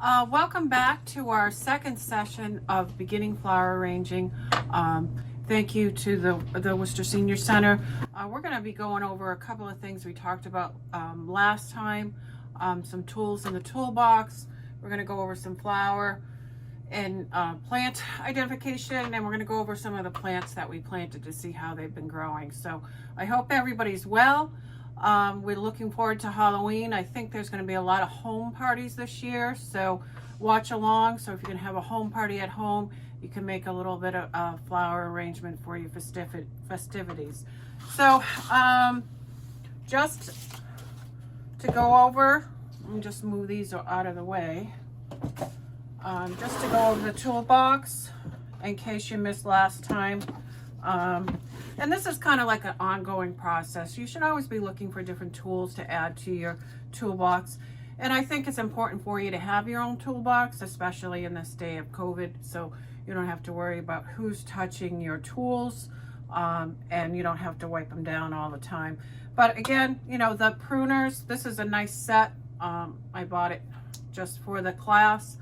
Welcome back to our second session of beginning flower arranging. Thank you to the Worcester Senior Center. We're going to be going over a couple of things we talked about last time, some tools in the toolbox. We're going to go over some flower and plant identification, and we're going to go over some of the plants that we planted to see how they've been growing. So I hope everybody's well. We're looking forward to Halloween. I think there's going to be a lot of home parties this year, so watch along. So if you can have a home party at home, you can make a little bit of flower arrangement for your festivities. So just to go over, let me just move these out of the way. Just to go over the toolbox in case you missed last time. And this is kind of like an ongoing process. You should always be looking for different tools to add to your toolbox. And I think it's important for you to have your own toolbox, especially in this day of COVID, so you don't have to worry about who's touching your tools, and you don't have to wipe them down all the time. But again, you know, the pruners, this is a nice set. I bought it just for the class.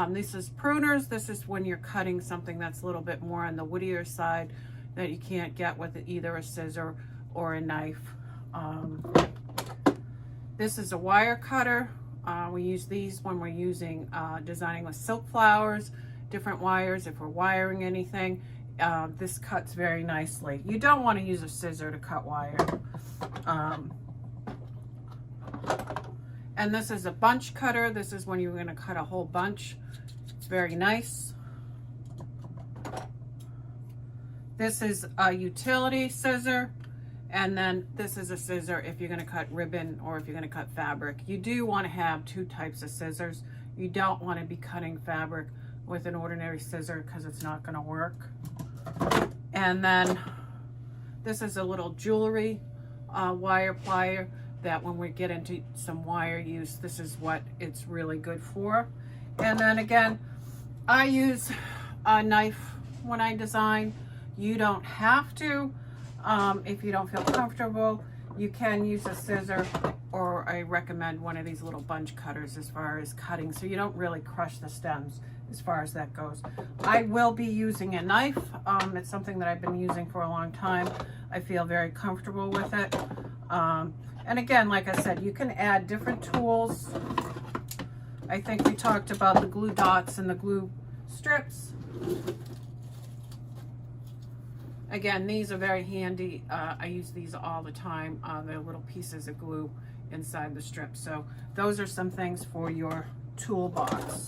This is pruners. This is when you're cutting something that's a little bit more on the woodier side that you can't get with either a scissor or a knife. This is a wire cutter. We use these when we're using designing with silk flowers, different wires. If we're wiring anything, this cuts very nicely. You don't want to use a scissor to cut wire. And this is a bunch cutter. This is when you're going to cut a whole bunch. It's very nice. This is a utility scissor, and then this is a scissor if you're going to cut ribbon or if you're going to cut fabric. You do want to have two types of scissors. You don't want to be cutting fabric with an ordinary scissor because it's not going to work. And then this is a little jewelry wire plier that when we get into some wire use, this is what it's really good for. And then again, I use a knife when I design. You don't have to. If you don't feel comfortable, you can use a scissor, or I recommend one of these little bunch cutters as far as cutting, so you don't really crush the stems as far as that goes. I will be using a knife. It's something that I've been using for a long time. I feel very comfortable with it. And again, like I said, you can add different tools. I think we talked about the glue dots and the glue strips. Again, these are very handy. I use these all the time. They're little pieces of glue inside the strip. So those are some things for your toolbox.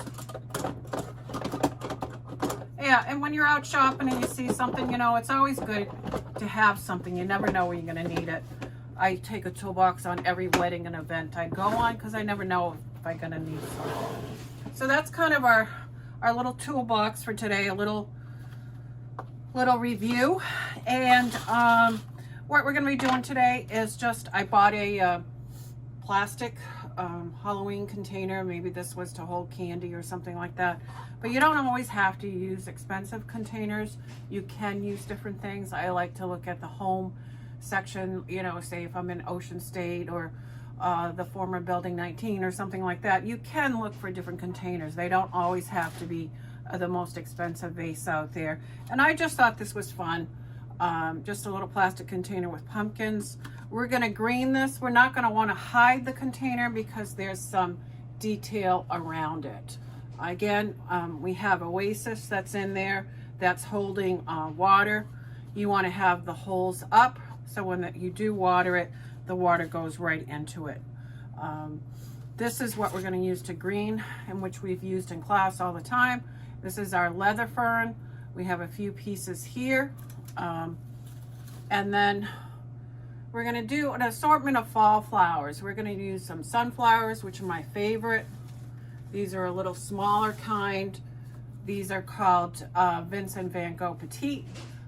Yeah, and when you're out shopping and you see something, you know, it's always good to have something. You never know when you're going to need it. I take a toolbox on every wedding and event I go on because I never know if I'm going to need something. So that's kind of our little toolbox for today, a little review. And what we're going to be doing today is just, I bought a plastic Halloween container. Maybe this was to hold candy or something like that, but you don't always have to use expensive containers. You can use different things. I like to look at the home section, you know, say if I'm in Ocean State or the former Building 19 or something like that. You can look for different containers. They don't always have to be the most expensive vase out there. And I just thought this was fun. Just a little plastic container with pumpkins. We're going to green this. We're not going to want to hide the container because there's some detail around it. Again, we have Oasis that's in there that's holding water. You want to have the holes up so when you do water it, the water goes right into it. This is what we're going to use to green, and which we've used in class all the time. This is our leather fern. We have a few pieces here. And then we're going to do an assortment of fall flowers. We're going to use some sunflowers, which are my favorite. These are a little smaller kind. These are called Vincent van Gogh Petite.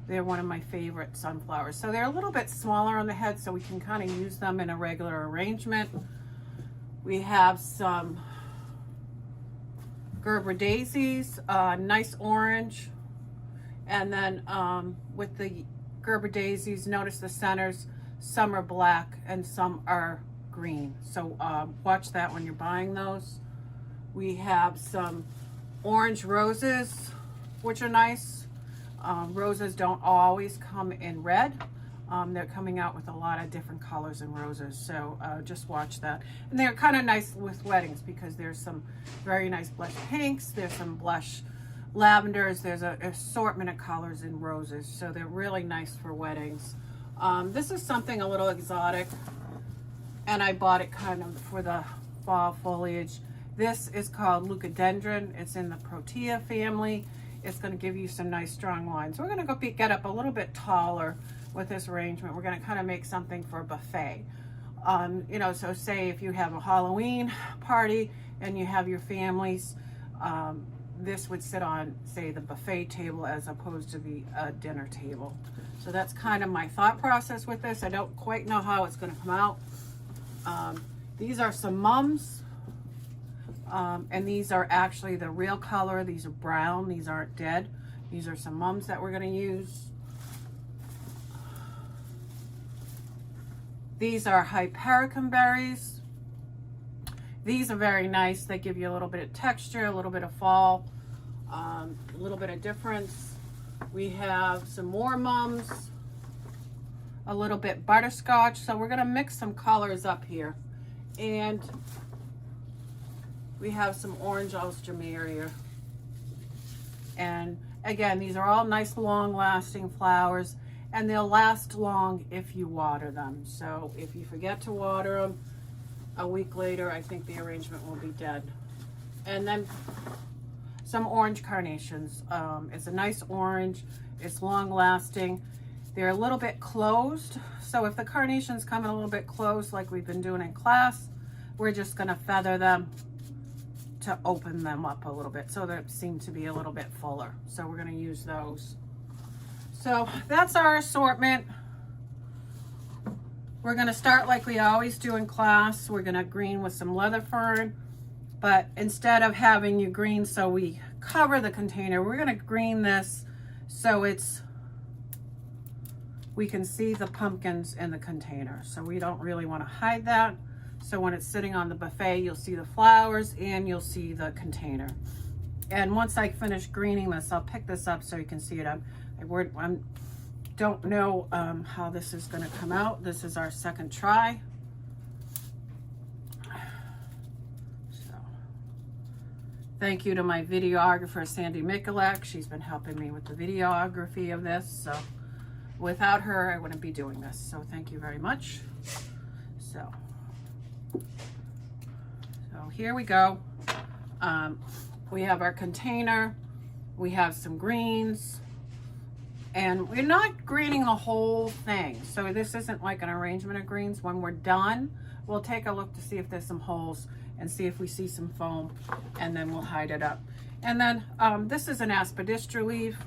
They're one of my favorite sunflowers. So they're a little bit smaller on the head, so we can kind of use them in a regular arrangement. We have some Gerber Daisies, nice orange. And then with the Gerber Daisies, notice the centers, some are black and some are green. So watch that when you're buying those. We have some orange roses, which are nice. Roses don't always come in red. They're coming out with a lot of different colors and roses, so just watch that. And they're kind of nice with weddings because there's some very nice blush pinks, there's some blush lavenders, there's an assortment of colors in roses, so they're really nice for weddings. This is something a little exotic, and I bought it kind of for the fall foliage. This is called leucadendron. It's in the Protea family. It's going to give you some nice strong lines. We're going to get up a little bit taller with this arrangement. We're going to kind of make something for a buffet. You know, so say if you have a Halloween party and you have your families, this would sit on, say, the buffet table as opposed to the dinner table. So that's kind of my thought process with this. I don't quite know how it's going to come out. These are some mums, and these are actually the real color. These are brown. These aren't dead. These are some mums that we're going to use. These are Hypericum berries. These are very nice. They give you a little bit of texture, a little bit of fall, a little bit of difference. We have some more mums, a little bit butterscotch. So we're going to mix some colors up here. And we have some orange alstroemeria. And again, these are all nice long-lasting flowers, and they'll last long if you water them. So if you forget to water them, a week later, I think the arrangement will be dead. And then some orange carnations. It's a nice orange. It's long-lasting. They're a little bit closed. So if the carnations come in a little bit closed, like we've been doing in class, we're just going to feather them to open them up a little bit so they seem to be a little bit fuller. So we're going to use those. So that's our assortment. We're going to start like we always do in class. We're going to green with some leather fern, but instead of having you green so we cover the container, we're going to green this so we can see the pumpkins in the container. So we don't really want to hide that. So when it's sitting on the buffet, you'll see the flowers and you'll see the container. And once I finish greening this, I'll pick this up so you can see it. I don't know how this is going to come out. This is our second try. So thank you to my videographer, Sandy Mikulak. She's been helping me with the videography of this. So without her, I wouldn't be doing this. So thank you very much. So here we go. We have our container. We have some greens. And we're not greening the whole thing. So this isn't like an arrangement of greens. When we're done, we'll take a look to see if there's some holes and see if we see some foam, and then we'll hide it up. And then this is an aspidistra leaf.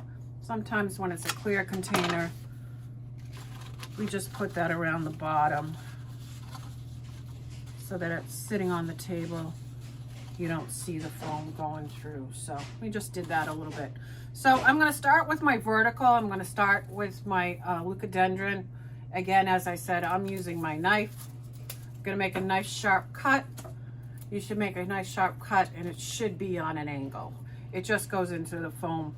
Sometimes when it's a clear container, we just put that around the bottom so that it's sitting on the table. You don't see the foam going through. So we just did that a little bit. So I'm going to start with my vertical. I'm going to start with my leucadendron. Again, as I said, I'm using my knife. I'm going to make a nice sharp cut. You should make a nice sharp cut, and it should be on an angle. It just goes into the foam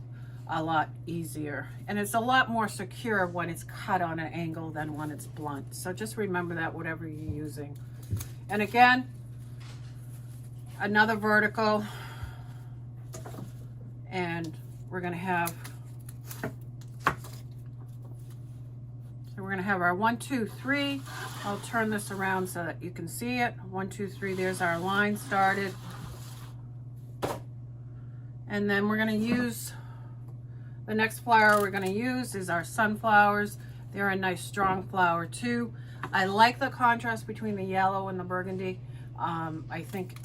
a lot easier. And it's a lot more secure when it's cut on an angle than when it's blunt. So just remember that whatever you're using. And again, another vertical, and we're going to have our 1, 2, 3. I'll turn this around so that you can see it. 1, 2, 3. There's our line started, and then we're going to use the next flower we're going to use is our sunflowers. They're a nice strong flower too. I like the contrast between the yellow and the burgundy. I think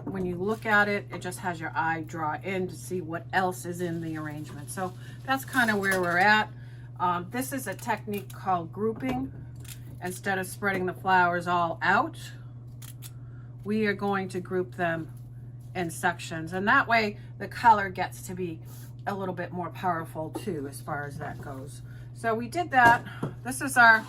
when you look at it, it just has your eye draw in to see what else is in the arrangement. So that's kind of where we're at. This is a technique called grouping. Instead of spreading the flowers all out, we are going to group them in sections. And that way the color gets to be a little bit more powerful too, as far as that goes. So we did that. This is our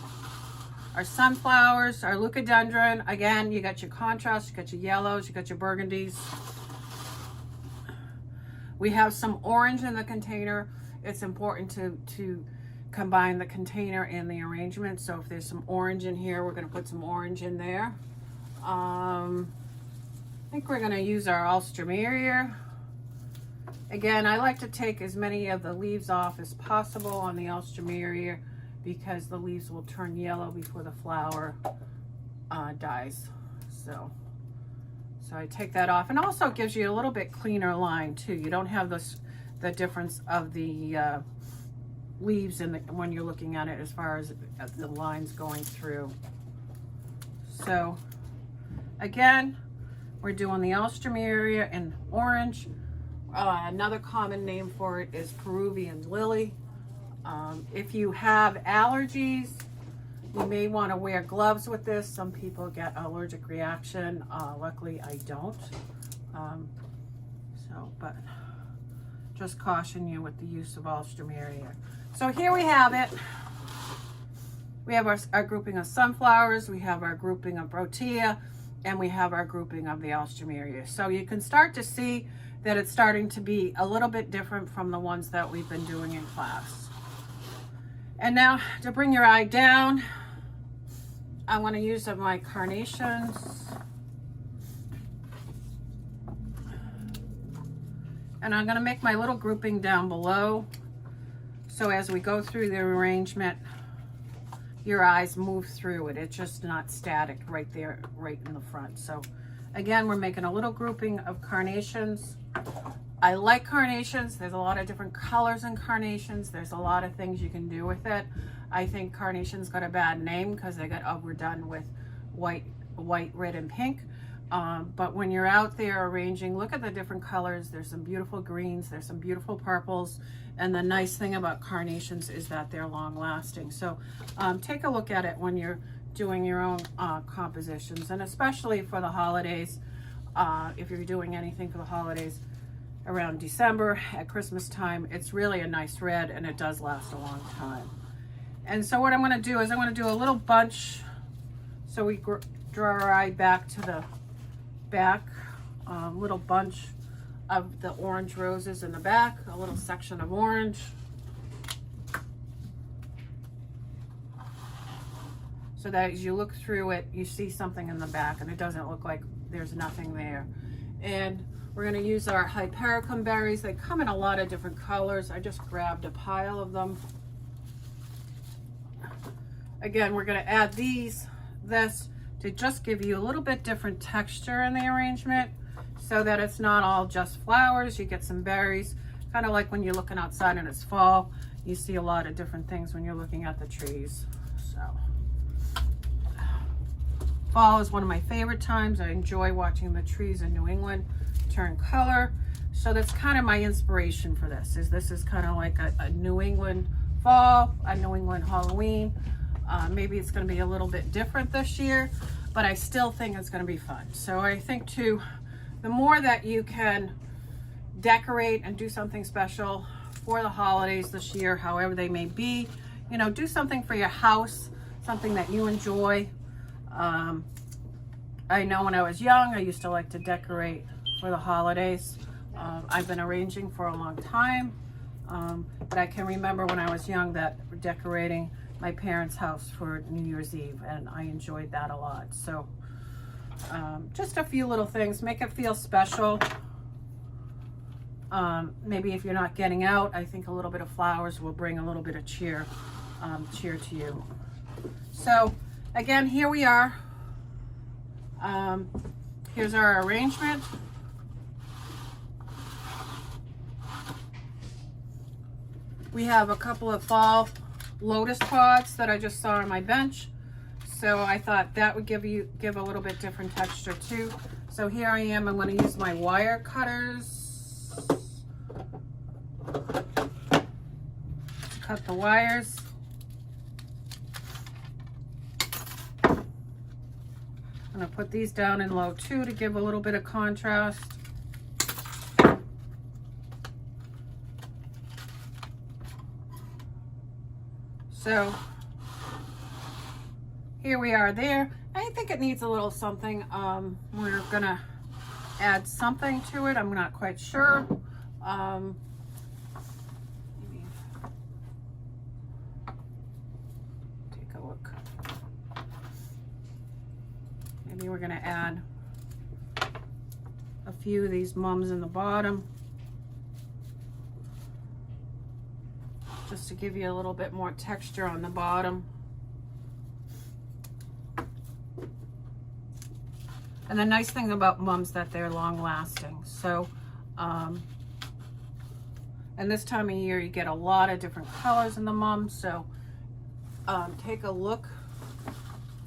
sunflowers, our leucadendron. Again, you got your contrast, you got your yellows, you got your burgundies. We have some orange in the container. It's important to combine the container and the arrangement. So if there's some orange in here, we're going to put some orange in there. I think we're going to use our Alstroemeria. Again, I like to take as many of the leaves off as possible on the Alstroemeria because the leaves will turn yellow before the flower dies. So I take that off, and also it gives you a little bit cleaner line too. You don't have the difference of the leaves when you're looking at it as far as the lines going through. So again, we're doing the Alstroemeria in orange. Another common name for it is Peruvian lily. If you have allergies, you may want to wear gloves with this. Some people get allergic reaction. Luckily, I don't. But just caution you with the use of Alstroemeria. So here we have it. We have our grouping of sunflowers, we have our grouping of Protea, and we have our grouping of the Alstroemeria. So you can start to see that it's starting to be a little bit different from the ones that we've been doing in class. And now to bring your eye down, I want to use my Carnations. And I'm going to make my little grouping down below. So as we go through the arrangement, your eyes move through it. It's just not static right there, right in the front. So again, we're making a little grouping of Carnations. I like Carnations. There's a lot of different colors in Carnations. There's a lot of things you can do with it. I think Carnations got a bad name because they got overdone with white, red, and pink. But when you're out there arranging, look at the different colors. There's some beautiful greens, there's some beautiful purples, and the nice thing about Carnations is that they're long lasting. So take a look at it when you're doing your own compositions, and especially for the holidays, if you're doing anything for the holidays around December, at Christmas time, it's really a nice red and it does last a long time. And so what I'm going to do is I'm going to do a little bunch, so we draw our eye back to the back, little bunch of the orange roses in the back, a little section of orange. So that as you look through it, you see something in the back and it doesn't look like there's nothing there. And we're going to use our Hypericum berries. They come in a lot of different colors. I just grabbed a pile of them. Again, we're going to add this to just give you a little bit different texture in the arrangement so that it's not all just flowers. You get some berries, kind of like when you're looking outside and it's fall. You see a lot of different things when you're looking at the trees. So fall is one of my favorite times. I enjoy watching the trees in New England turn color. So that's kind of my inspiration for this. This is kind of like a New England fall, a New England Halloween. Maybe it's going to be a little bit different this year, but I still think it's going to be fun. So I think too, the more that you can decorate and do something special for the holidays this year, however they may be, you know, do something for your house, something that you enjoy. I know when I was young, I used to like to decorate for the holidays. I've been arranging for a long time, but I can remember when I was young that decorating my parents' house for New Year's Eve, and I enjoyed that a lot. So just a few little things, make it feel special. Maybe if you're not getting out, I think a little bit of flowers will bring a little bit of cheer to you. So again, here we are. Here's our arrangement. We have a couple of fall lotus pods that I just saw on my bench, so I thought that would give a little bit different texture too. So here I am. I'm going to use my wire cutters to cut the wires. I'm going to put these down in low too to give a little bit of contrast. So here we are there. I think it needs a little something. We're gonna add something to it. I'm not quite sure. Maybe take a look. Maybe we're gonna add a few of these mums in the bottom, just to give you a little bit more texture on the bottom. And the nice thing about mums that they're long lasting. So, and this time of year you get a lot of different colors in the mums. So take a look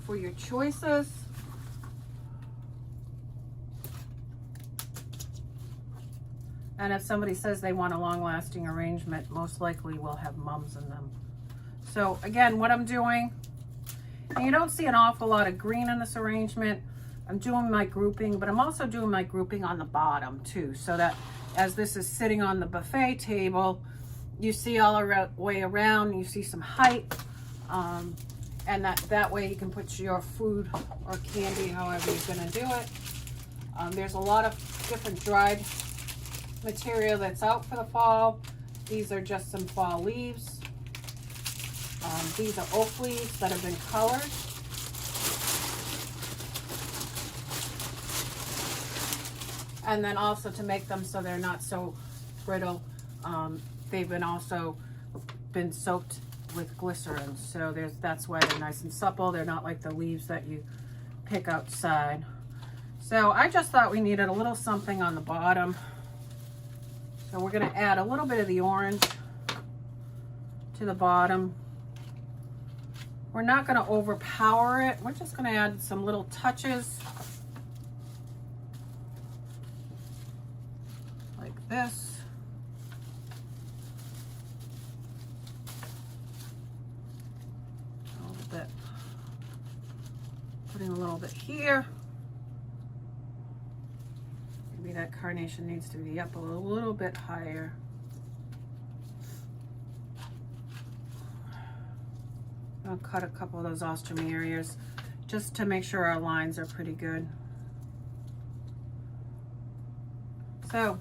for your choices. And if somebody says they want a long lasting arrangement, most likely we'll have mums in them. So again, what I'm doing, and you don't see an awful lot of green in this arrangement. I'm doing my grouping, but I'm also doing my grouping on the bottom too, so that as this is sitting on the buffet table, you see all the way around, you see some height, and that way you can put your food or candy however you're gonna do it. There's a lot of different dried material that's out for the fall. These are just some fall leaves. These are oak leaves that have been colored. And then also to make them so they're not so brittle, they've also been soaked with glycerin. So that's why they're nice and supple. They're not like the leaves that you pick outside. So I just thought we needed a little something on the bottom. So we're gonna add a little bit of the orange to the bottom. We're not gonna overpower it. We're just gonna add some little touches like this. A little bit, putting a little bit here. Maybe that carnation needs to be up a little bit higher. I'll cut a couple of those ostomy areas just to make sure our lines are pretty good. So,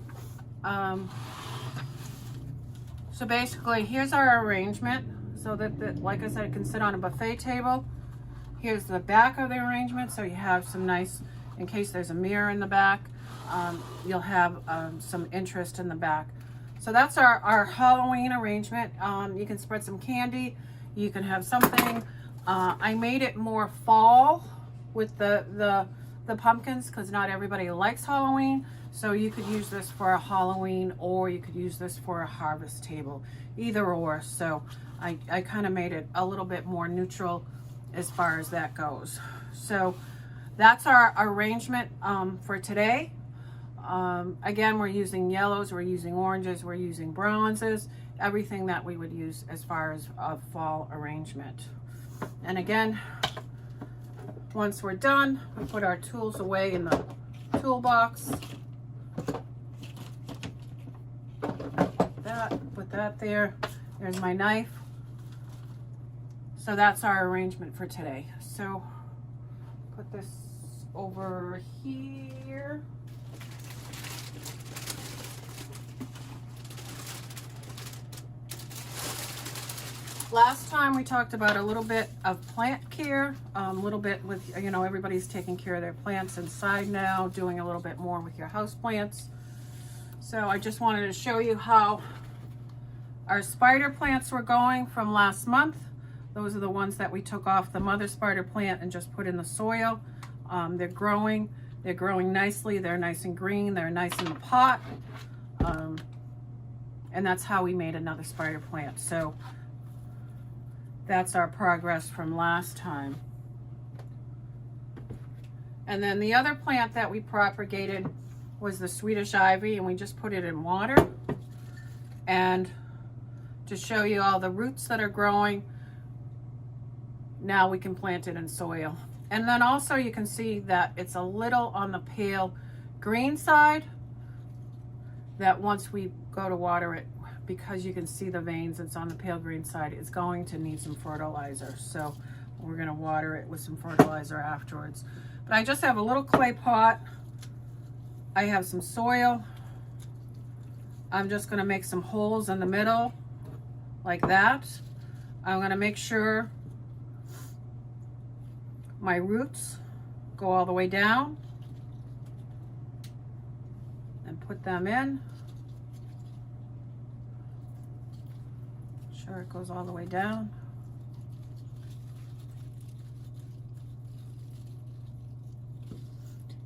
so basically, here's our arrangement. So that, like I said, it can sit on a buffet table. Here's the back of the arrangement. So you have some nice, in case there's a mirror in the back, you'll have some interest in the back. So that's our Halloween arrangement. You can spread some candy. You can have something. I made it more fall with the pumpkins because not everybody likes Halloween. So you could use this for a Halloween, or you could use this for a harvest table, either or. So I kind of made it a little bit more neutral as far as that goes. So that's our arrangement for today. Again, we're using yellows, we're using oranges, we're using bronzes, everything that we would use as far as a fall arrangement. And again, once we're done, we put our tools away in the toolbox. Put that there. There's my knife. So that's our arrangement for today. So put this over here. Last time we talked about a little bit of plant care, a little bit with, you know, everybody's taking care of their plants inside now, doing a little bit more with your house plants. So I just wanted to show you how our spider plants were going from last month. Those are the ones that we took off the mother spider plant and just put in the soil. They're growing nicely. They're nice and green. They're nice in the pot. And that's how we made another spider plant. So that's our progress from last time. And then the other plant that we propagated was the Swedish Ivy, and we just put it in water. And to show you all the roots that are growing, now we can plant it in soil. And then also you can see that it's a little on the pale green side, that once we go to water it, because you can see the veins, it's on the pale green side, it's going to need some fertilizer. So we're gonna water it with some fertilizer afterwards. But I just have a little clay pot. I have some soil. I'm just going to make some holes in the middle like that. I'm going to make sure my roots go all the way down and put them in. Sure it goes all the way down.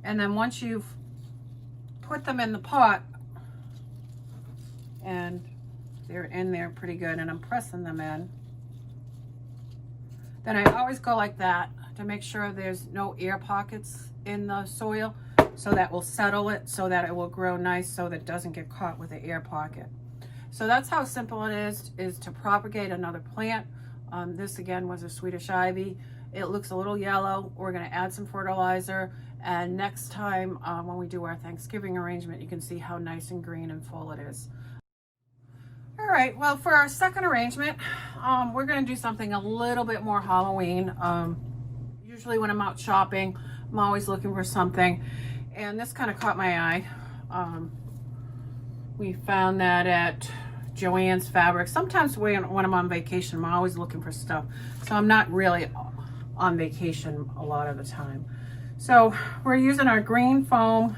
And then once you've put them in the pot and they're in there pretty good and I'm pressing them in, then I always go like that to make sure there's no air pockets in the soil, so that will settle it so that it will grow nice, so that it doesn't get caught with the air pocket. So that's how simple it is to propagate another plant. This again was a Swedish Ivy. It looks a little yellow. We're going to add some fertilizer, and next time when we do our Thanksgiving arrangement, you can see how nice and green and full it is. All right, well, for our second arrangement, we're going to do something a little bit more Halloween. Usually when I'm out shopping, I'm always looking for something, and this kind of caught my eye. We found that at Joann's Fabric. Sometimes when I'm on vacation, I'm always looking for stuff. So I'm not really on vacation a lot of the time. So we're using our green foam.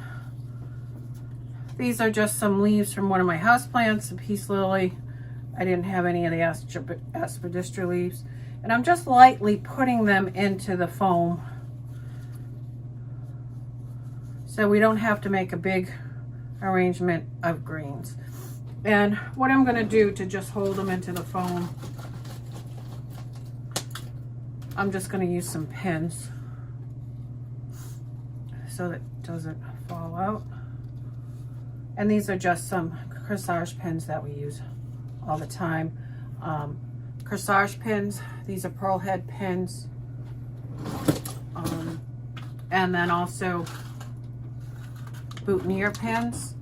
These are just some leaves from one of my houseplants, a peace lily. I didn't have any of the aspidistra leaves. And I'm just lightly putting them into the foam so we don't have to make a big arrangement of greens. And what I'm going to do to just hold them into the foam, I'm just going to use some pins so that it doesn't fall out. And these are just some corsage pins that we use all the time. Corsage pins, these are pearl head pins. And then also boutonniere pins.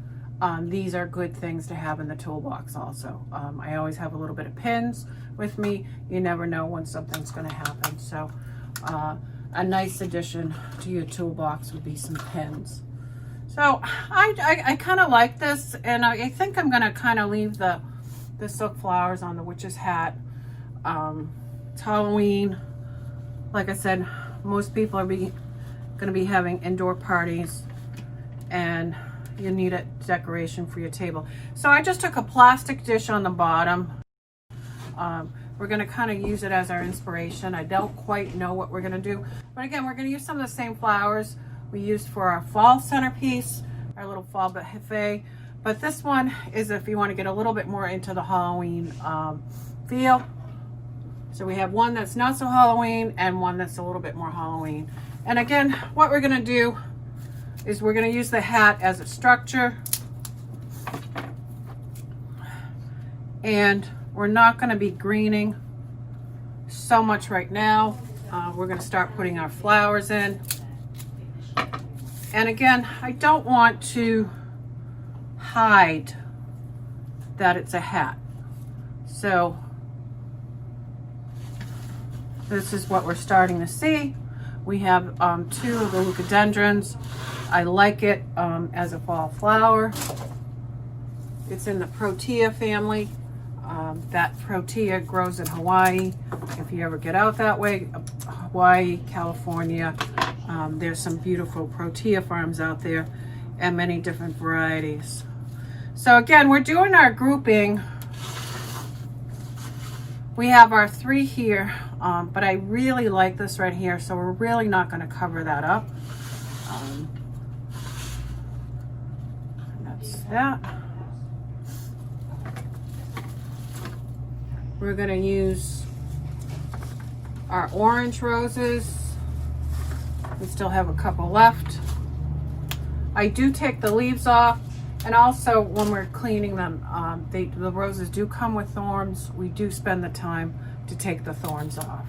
These are good things to have in the toolbox also. I always have a little bit of pins with me. You never know when something's going to happen. So a nice addition to your toolbox would be some pins. So I kind of like this, and I think I'm going to kind of leave the silk flowers on the witch's hat. It's Halloween. Like I said, most people are going to be having indoor parties, and you need a decoration for your table. So I just took a plastic dish on the bottom. We're going to kind of use it as our inspiration. I don't quite know what we're going to do, but again, we're going to use some of the same flowers we used for our fall centerpiece, our little fall buffet. But this one is if you want to get a little bit more into the Halloween feel. So we have one that's not so Halloween and one that's a little bit more Halloween. And again, what we're going to do is we're going to use the hat as a structure, and we're not going to be greening so much right now. We're going to start putting our flowers in. And again, I don't want to hide that it's a hat. So this is what we're starting to see. We have 2 of the leucadendrons. I like it as a fall flower. It's in the Protea family. That Protea grows in Hawaii. If you ever get out that way, Hawaii, California, there's some beautiful Protea farms out there and many different varieties. So again, we're doing our grouping. We have our 3 here, but I really like this right here, so we're really not going to cover that up. That's that. We're going to use our orange roses. We still have a couple left. I do take the leaves off, and also when we're cleaning them, the roses do come with thorns. We do spend the time to take the thorns off.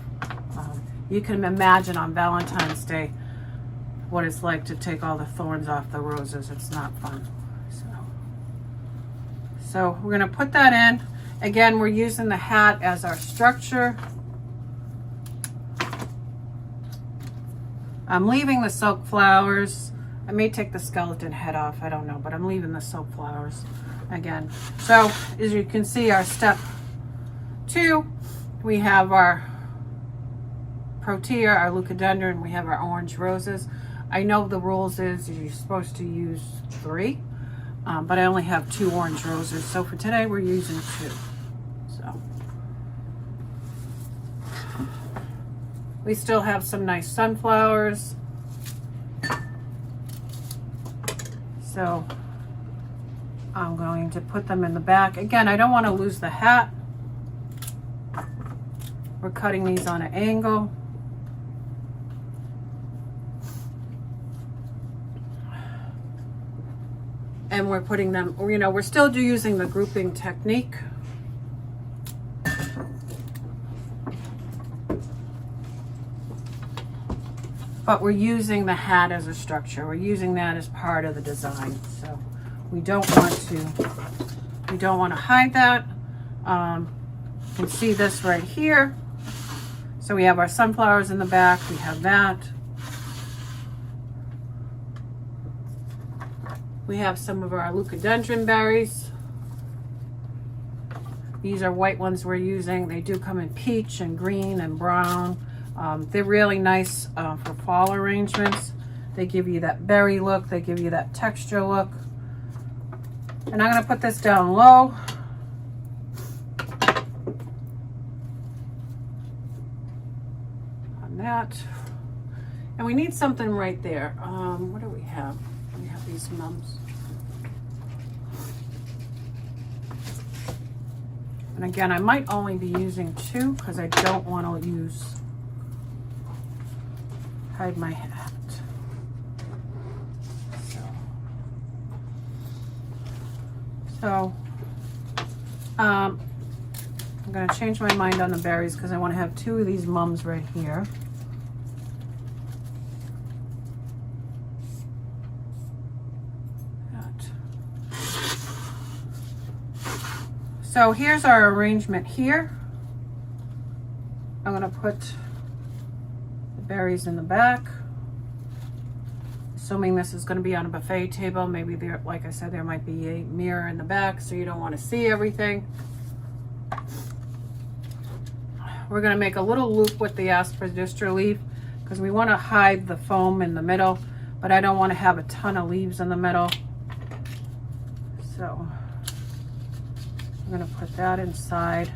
You can imagine on Valentine's Day what it's like to take all the thorns off the roses. It's not fun. So we're going to put that in. Again, we're using the hat as our structure. I'm leaving the silk flowers. I may take the skeleton head off, I don't know, but I'm leaving the silk flowers. again. So as you can see, our step 2, we have our protea, our leucadendron, we have our orange roses. I know the rules is you're supposed to use 3, but I only have 2 orange roses. So for today, we're using 2. So we still have some nice sunflowers. So I'm going to put them in the back. Again, I don't want to lose the hat. We're cutting these on an angle. And we're putting them, you know, we're still using the grouping technique. But we're using the hat as a structure. We're using that as part of the design. So we don't want to hide that. You can see this right here. So we have our sunflowers in the back. We have that. We have some of our leucadendron berries. These are white ones we're using. They do come in peach and green and brown. They're really nice for fall arrangements. They give you that berry look. They give you that texture look. And I'm going to put this down low. On that. And we need something right there. What do we have? We have these mums. And again, I might only be using 2 because I don't want to hide my hat. So I'm going to change my mind on the berries because I want to have 2 of these mums right here. So here's our arrangement here. I'm going to put the berries in the back. Assuming this is going to be on a buffet table, maybe there, like I said, there might be a mirror in the back so you don't want to see everything. We're going to make a little loop with the aspidistra leaf because we want to hide the foam in the middle, but I don't want to have a ton of leaves in the middle. So I'm going to put that inside.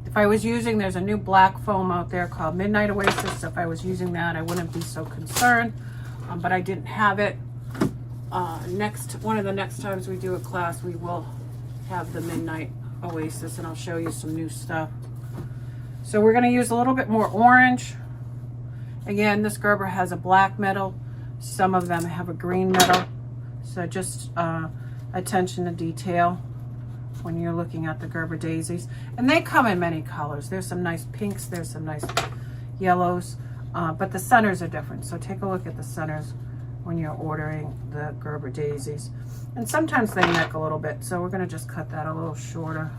If I was using, there's a new black foam out there called Midnight Oasis. So if I was using that, I wouldn't be so concerned, but I didn't have it. One of the next times we do a class, we will have the Midnight Oasis, and I'll show you some new stuff. So we're going to use a little bit more orange. Again, this Gerber has a black middle. Some of them have a green middle. So just attention to detail when you're looking at the Gerber Daisies. And they come in many colors. There's some nice pinks, there's some nice yellows, but the centers are different. So take a look at the centers when you're ordering the Gerber Daisies. And sometimes they neck a little bit, so we're going to just cut that a little shorter.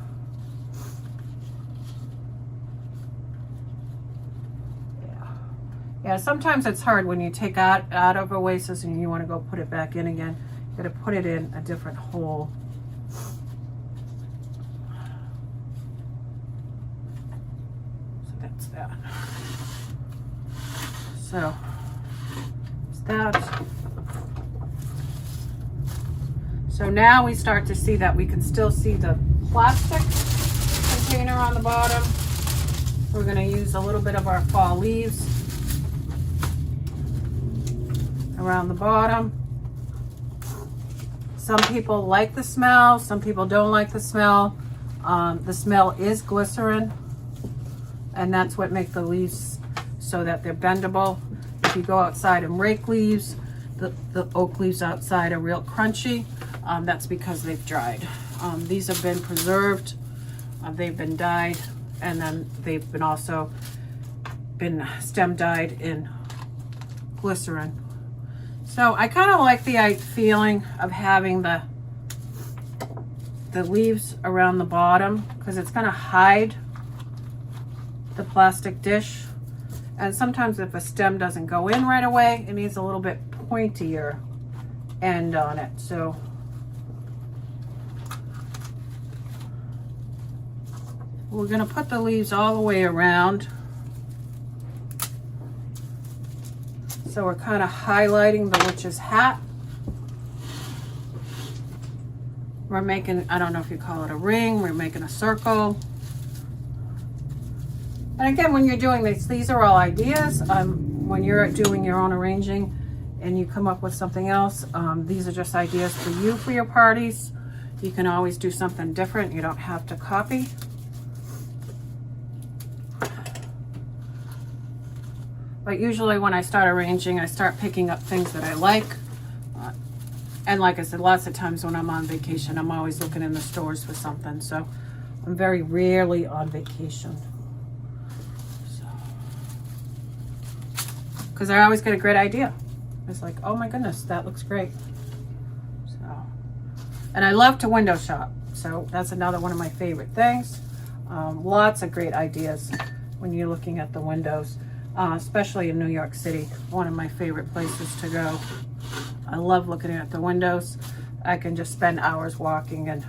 Yeah, sometimes it's hard when you take out of Oasis and you want to go put it back in again. You got to put it in a different hole. So that's that. So it's that. So now we start to see that we can still see the plastic container on the bottom. We're going to use a little bit of our fall leaves around the bottom. Some people like the smell, some people don't like the smell. The smell is glycerin, and that's what makes the leaves so that they're bendable. If you go outside and rake leaves, the oak leaves outside are real crunchy. That's because they've dried. These have been preserved, they've been dyed, and then they've been also been stem dyed in glycerin. So I kind of like the feeling of having the leaves around the bottom because it's going to hide the plastic dish. And sometimes if a stem doesn't go in right away, it needs a little bit pointier end on it. So we're going to put the leaves all the way around. So we're kind of highlighting the witch's hat. We're making, I don't know if you call it a ring, we're making a circle. And again, when you're doing this, these are all ideas. When you're doing your own arranging and you come up with something else, these are just ideas for you for your parties. You can always do something different. You don't have to copy. But usually when I start arranging, I start picking up things that I like. And like I said, lots of times when I'm on vacation, I'm always looking in the stores for something. So I'm very rarely on vacation. Because I always get a great idea. It's like, oh my goodness, that looks great. So, and I love to window shop. So that's another one of my favorite things. Lots of great ideas when you're looking at the windows, especially in New York City, one of my favorite places to go. I love looking at the windows. I can just spend hours walking and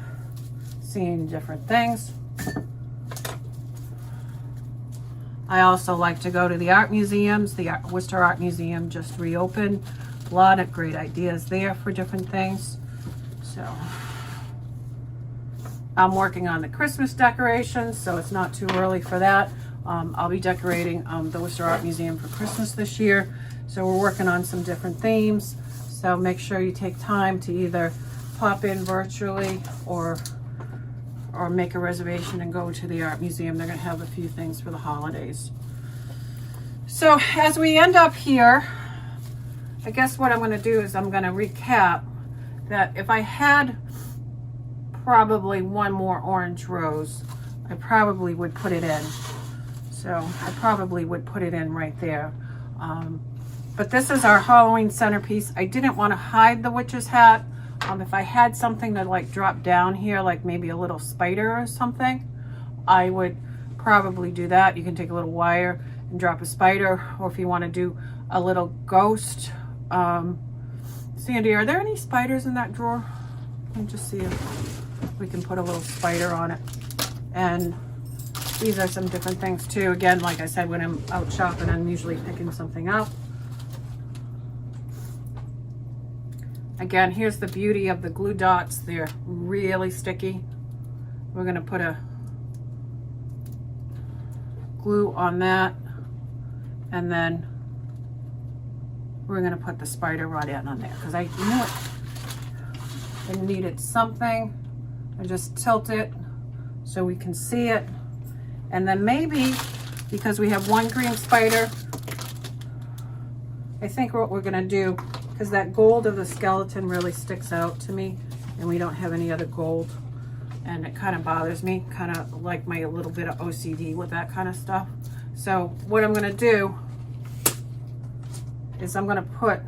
seeing different things. I also like to go to the art museums. The Worcester Art Museum just reopened. A lot of great ideas there for different things. So I'm working on the Christmas decorations, so it's not too early for that. I'll be decorating the Worcester Art Museum for Christmas this year. So we're working on some different themes. So make sure you take time to either pop in virtually or make a reservation and go to the art museum. They're going to have a few things for the holidays. So as we end up here, I guess what I'm going to do is I'm going to recap that if I had probably one more orange rose, I probably would put it in. So I probably would put it in right there. But this is our Halloween centerpiece. I didn't want to hide the witch's hat. If I had something that like drop down here, like maybe a little spider or something, I would probably do that. You can take a little wire and drop a spider, or if you want to do a little ghost. Sandy, are there any spiders in that drawer? Let me just see if we can put a little spider on it. And these are some different things too. Again, like I said, when I'm out shopping, I'm usually picking something up. Again, here's the beauty of the glue dots. They're really sticky. We're going to put a glue on that, and then we're going to put the spider right in on there because I knew it. I needed something. I just tilt it so we can see it. And then maybe, because we have one green spider, I think what we're going to do, because that gold of the skeleton really sticks out to me, and we don't have any other gold, and it kind of bothers me, kind of like my little bit of OCD with that kind of stuff. So what I'm going to do is I'm going to put,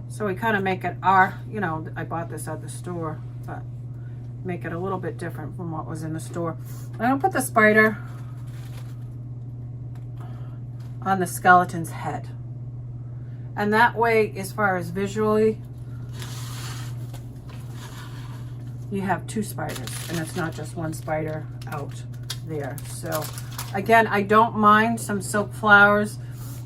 so we kind of make it our, you know, I bought this at the store, but make it a little bit different from what was in the store. I'm going to put the spider on the skeleton's head. And that way, as far as visually, you have two spiders, and it's not just one spider out there. So again, I don't mind some silk flowers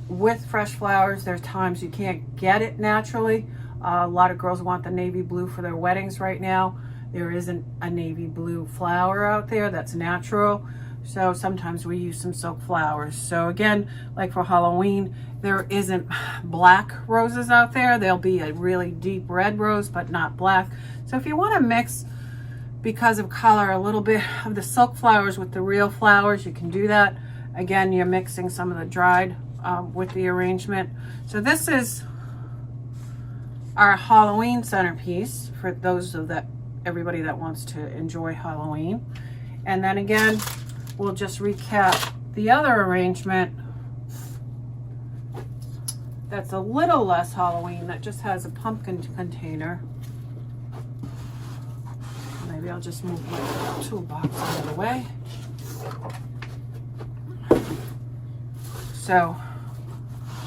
with fresh flowers. There's times you can't get it naturally. A lot of girls want the navy blue for their weddings right now. There isn't a navy blue flower out there that's natural. So sometimes we use some silk flowers. So again, like for Halloween, there isn't black roses out there. There'll be a really deep red rose, but not black. So if you want to mix, because of color, a little bit of the silk flowers with the real flowers, you can do that. Again, you're mixing some of the dried with the arrangement. So this is our Halloween centerpiece for those of that everybody that wants to enjoy Halloween. And then again, we'll just recap the other arrangement that's a little less Halloween, that just has a pumpkin container. Maybe I'll just move my toolbox out of the way. So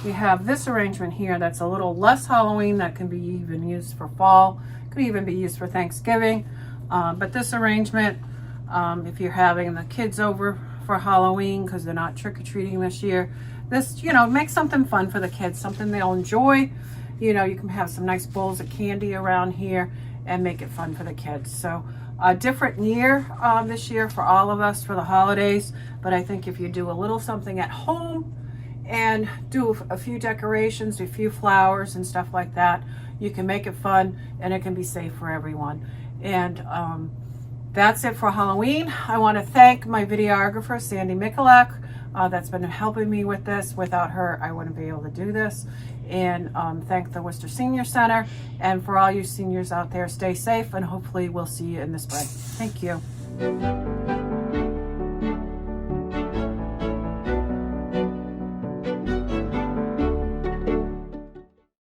we have this arrangement here that's a little less Halloween, that can be even used for fall, could even be used for Thanksgiving. But this arrangement, If you're having the kids over for Halloween because they're not trick-or-treating this year, this, you know, make something fun for the kids, something they'll enjoy. You know, you can have some nice bowls of candy around here and make it fun for the kids. So a different year this year for all of us for the holidays, but I think if you do a little something at home and do a few decorations, a few flowers and stuff like that, you can make it fun and it can be safe for everyone. And that's it for Halloween. I want to thank my videographer, Sandy Mikulak, that's been helping me with this. Without her, I wouldn't be able to do this. And thank the Worcester Senior Center. And for all you seniors out there, stay safe and hopefully we'll see you in the spread. Thank you.